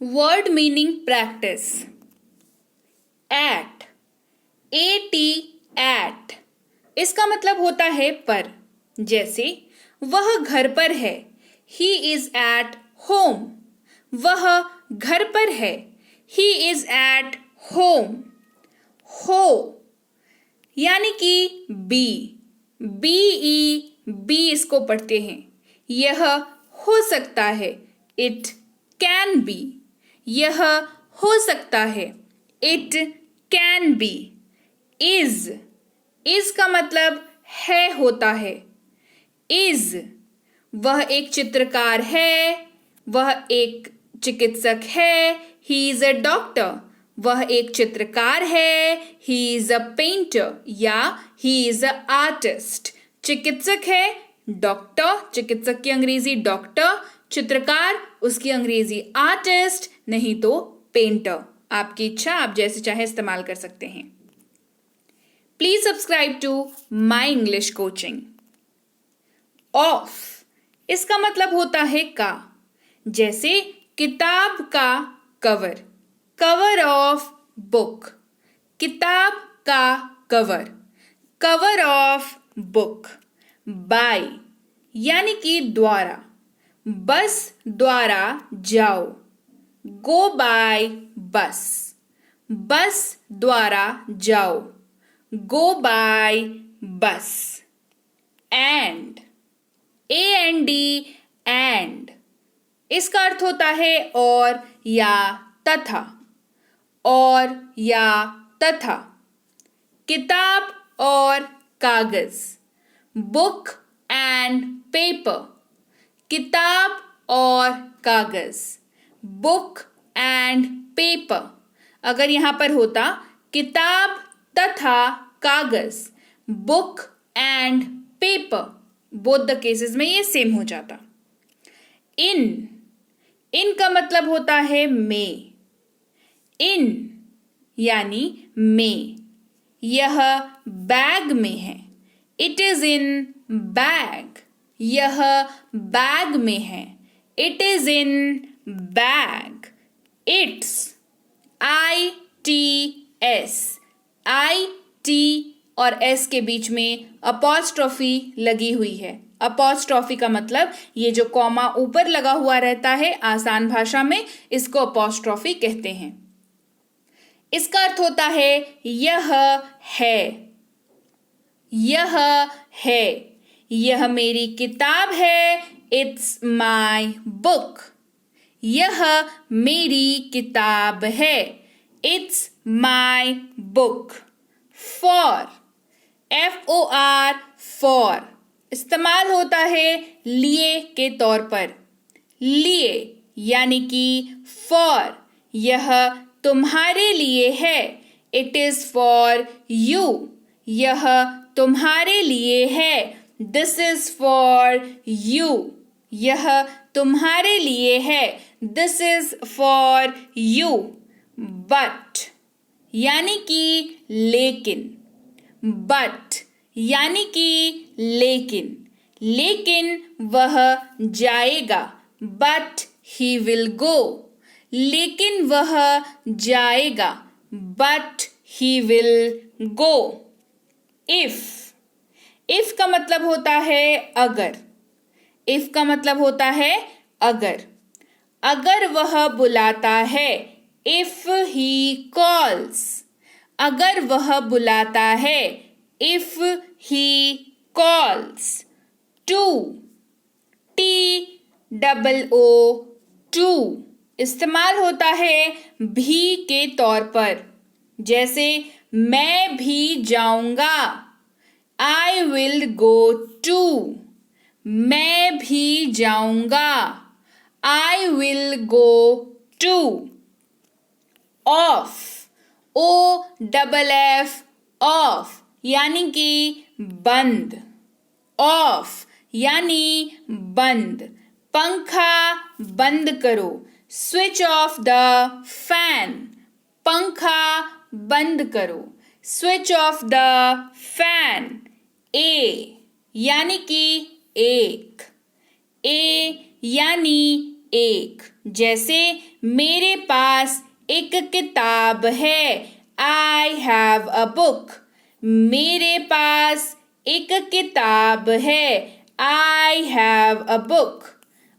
Word meaning practice. At, at, इसका मतलब होता है पर। जैसे वह घर पर है, ही इज एट होम। वह घर पर है, ही इज एट होम। हो यानी कि बी इसको पढ़ते हैं। यह हो सकता है, इट कैन बी। यह हो सकता है, इट कैन बी। इज का मतलब है, होता है। इज वह एक चित्रकार है, वह एक चिकित्सक है, ही इज अ डॉक्टर। वह एक चित्रकार है, ही इज अ पेंटर या ही इज अ आर्टिस्ट। चिकित्सक है, डॉक्टर, चिकित्सक की अंग्रेजी डॉक्टर, चित्रकार उसकी अंग्रेजी आर्टिस्ट, नहीं तो पेंटर। आपकी इच्छा, आप जैसे चाहे इस्तेमाल कर सकते हैं। Please subscribe to my English coaching. Of, इसका मतलब होता है का। जैसे किताब का कवर, कवर ऑफ बुक। किताब का cover, cover of book. By यानी कि द्वारा, बस द्वारा जाओ। गो बाय बस, बस द्वारा जाओ। गो बाय बस। एंड, एंड, इसका अर्थ होता है और या तथा, और या तथा। किताब और कागज, बुक एंड पेपर। किताब और कागज, बुक एंड पेपर। अगर यहां पर होता किताब तथा कागज, book and paper, both the cases में ये सेम हो जाता। इन का मतलब होता है में। इन यानी में। यह बैग में है, इट इज इन बैग। यह बैग में है, it is in bag. It's, ITS, IT और S के बीच में अपॉस्ट्रोफी लगी हुई है। अपॉस्ट्रोफी का मतलब ये जो कॉमा ऊपर लगा हुआ रहता है, आसान भाषा में इसको अपॉस्ट्रोफी कहते हैं। इसका अर्थ होता है यह है, यह है। यह मेरी किताब है, इट्स माई बुक। यह मेरी किताब है, it's my book. For, FOR, for इस्तेमाल होता है लिए के तौर पर। लिए यानी कि फॉर, यह तुम्हारे लिए है, इट इज फॉर यू। यह तुम्हारे लिए है, दिस इज फॉर यू। यह तुम्हारे लिए है, this is for you. But यानी कि लेकिन, बट यानी कि लेकिन, लेकिन वह जाएगा, बट ही विल गो। लेकिन वह जाएगा, but he will go. If का मतलब होता है अगर। इफ का मतलब होता है अगर। अगर वह बुलाता है, इफ ही कॉल्स। अगर वह बुलाता है, if he calls. Too, TOO, too इस्तेमाल होता है भी के तौर पर। जैसे मैं भी जाऊंगा, I will go to। मैं भी जाऊंगा, I will go to। Of, OFF, of यानी कि बंद। ऑफ यानी बंद। पंखा बंद करो, स्विच ऑफ द फैन। पंखा बंद करो, स्विच ऑफ द फैन। ए यानी कि एक। ए यानी एक, जैसे मेरे पास एक किताब है, आई हैव अ बुक। मेरे पास एक किताब है, आई हैव अ बुक।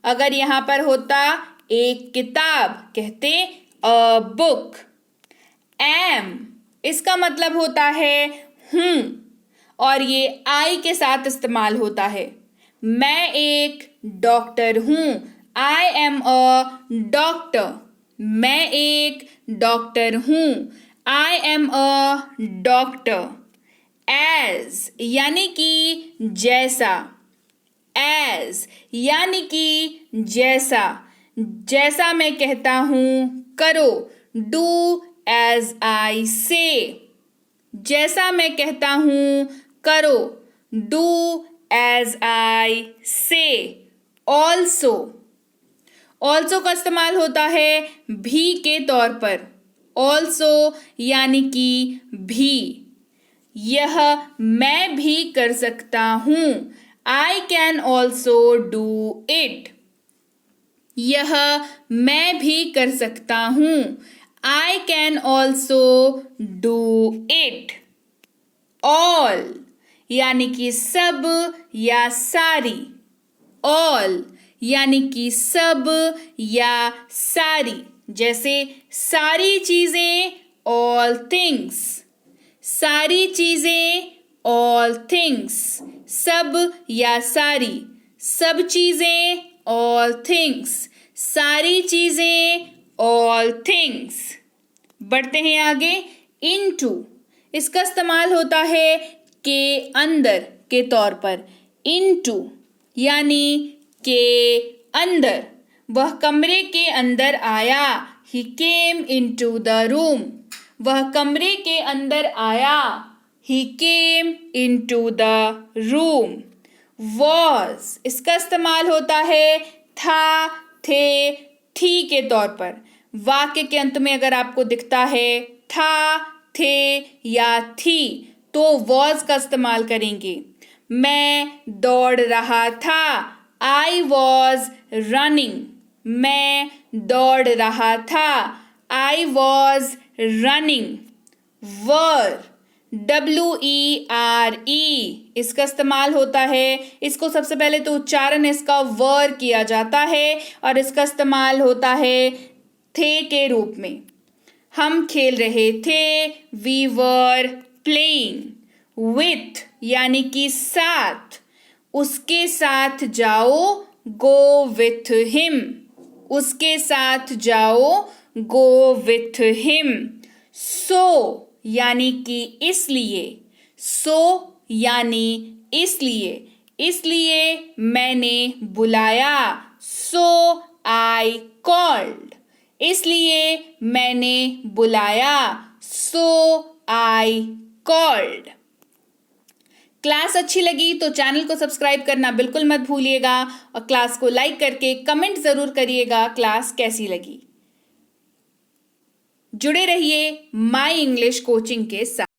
अगर यहाँ पर होता एक किताब, कहते अ बुक। एम, इसका मतलब होता है हूं, और ये आई के साथ इस्तेमाल होता है। मैं एक डॉक्टर हूं, आई एम अ डॉक्टर। मैं एक डॉक्टर हूं, I am a doctor. As यानी कि जैसा, एज यानी कि जैसा। जैसा मैं कहता हूं करो, डू एज आई से। जैसा मैं कहता हूं करो, डू एज आई से। ऑल्सो, ऑल्सो का इस्तेमाल होता है भी के तौर पर। ऑल्सो यानी कि भी। यह मैं भी कर सकता हूं, I can also do it. यह मैं भी कर सकता हूं, I can also do it. All यानी कि सब या सारी। ऑल यानी कि सब या सारी। जैसे सारी चीजें, ऑल थिंग्स। सारी चीजें, ऑल थिंग्स। सब या सारी। सब चीजें, ऑल थिंग्स। सारी चीजें, ऑल थिंग्स। बढ़ते हैं आगे। इनटू, इसका इस्तेमाल होता है के अंदर के तौर पर। इनटू यानी के अंदर। वह कमरे के अंदर आया, ही केम इनटू द रूम। वह कमरे के अंदर आया, ही came into the room. Was, इसका इस्तेमाल होता है था, थे, थी के तौर पर। वाक्य के अंत में अगर आपको दिखता है था, थे या थी, तो वॉज का इस्तेमाल करेंगे। मैं दौड़ रहा था, आई वॉज रनिंग। मैं दौड़ रहा था, I was running. Were, WERE, इसका इस्तेमाल होता है। इसको सबसे पहले तो उच्चारण इसका वर किया जाता है और इसका इस्तेमाल होता है थे के रूप में। हम खेल रहे थे, वी वर प्लेइंग। विथ यानी कि साथ। उसके साथ जाओ, गो विथ हिम। उसके साथ जाओ, गो विथ हिम। सो यानी कि इसलिए। सो यानी इसलिए। इसलिए मैंने बुलाया, सो आई कॉल्ड। इसलिए मैंने बुलाया, सो आई कॉल्ड। क्लास अच्छी लगी तो चैनल को सब्सक्राइब करना बिल्कुल मत भूलिएगा और क्लास को लाइक करके कमेंट जरूर करिएगा क्लास कैसी लगी। जुड़े रहिए माई इंग्लिश कोचिंग के साथ।